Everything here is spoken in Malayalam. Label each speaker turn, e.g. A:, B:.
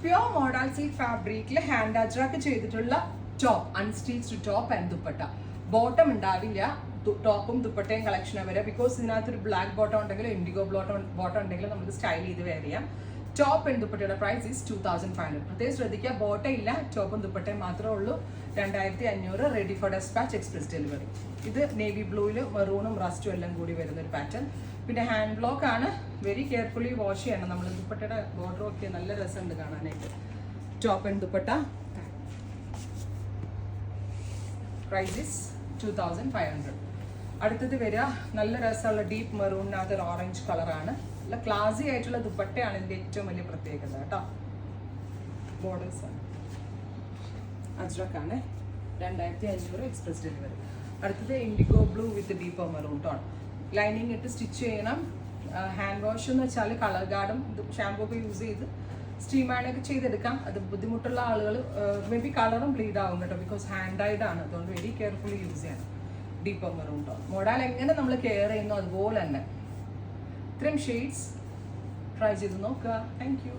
A: പ്യോർ മോഡൽ സിൽക്ക് ഫാബ്രിക്കിൽ ഹാൻഡ് അജ്രാക്ക് ചെയ്തിട്ടുള്ള top, unstitched top and dupatta. Bottom ഉണ്ടാവില്ല, ടോപ്പും ദുപ്പട്ടയും കളക്ഷൻ വരെ. ബിക്കോസ് ഇതിനകത്തൊരു ബ്ലാക്ക് ബോട്ടം ഉണ്ടെങ്കിലും ഇൻഡിഗോ ബോട്ടം ഉണ്ടെങ്കിലും നമുക്ക് സ്റ്റൈൽ ചെയ്ത് വെയർ ചെയ്യാം. ടോപ്പ് ആൻഡ് ദുപ്പട്ടയുടെ പ്രൈസ് ഈസ് 2500. പ്രത്യേകം ശ്രദ്ധിക്കുക, ബോട്ട ഇല്ല, ടോപ്പും ദുപ്പട്ടയും മാത്രമേ ഉള്ളൂ. 2500, ready for dispatch, express delivery. ഇത് നേവി ബ്ലൂവിൽ മെറൂണും റസ്റ്റും എല്ലാം കൂടി വരുന്ന ഒരു പാറ്റേൺ. പിന്നെ ഹാൻഡ് ബ്ലോക്ക് ആണ്, വെരി കെയർഫുള്ളി വാഷ് ചെയ്യണം. നമ്മൾ ദുപ്പട്ടയുടെ ബോർഡർ ഒക്കെ നല്ല രസമുണ്ട് കാണാനായിട്ട്. Top and dupatta price is 2500. അടുത്തത് വരിക നല്ല രസമുള്ള ഡീപ്പ് മെറൂണിനകത്ത് ഒരു ഓറഞ്ച് കളറാണ്. നല്ല ക്ലാസി ആയിട്ടുള്ള ദുപ്പട്ടയാണ് ഇതിൻ്റെ ഏറ്റവും വലിയ പ്രത്യേകത കേട്ടോ. ബോർഡേഴ്സ് ആണ്, അജ്രക്കാണ്. 2500, എക്സ്പ്രസ് ഡെലിവറി. അടുത്തത് ഇൻഡിഗോ ബ്ലൂ വിത്ത് ഡീപ്പ് മെറൂൺ ടോൺ. ലൈനിങ് ഇട്ട് സ്റ്റിച്ച് ചെയ്യണം. ഹാൻഡ് വാഷ് എന്ന് വെച്ചാൽ കളർ ഗാർഡും ഷാമ്പൂ ഒക്കെ യൂസ് ചെയ്ത് സ്റ്റീം ആണൊക്കെ ചെയ്തെടുക്കാം. അത് ബുദ്ധിമുട്ടുള്ള ആളുകൾ മേ ബി കളറും ബ്ലീഡ് ആവും കേട്ടോ, ബിക്കോസ് ഹാൻഡ് ആയിട്ട് ആണ്. അതുകൊണ്ട് വെരി കെയർഫുള്ളി യൂസ് ചെയ്യണം. ഡീപ്പ് മെറൂൺ ടോൺ മോഡൽ എങ്ങനെ നമ്മൾ കെയർ ചെയ്യുന്നു അതുപോലെ തന്നെ. ഇത്രയും ഷെയ്ഡ്സ് ട്രൈ ചെയ്ത് നോക്കുക. Thank you.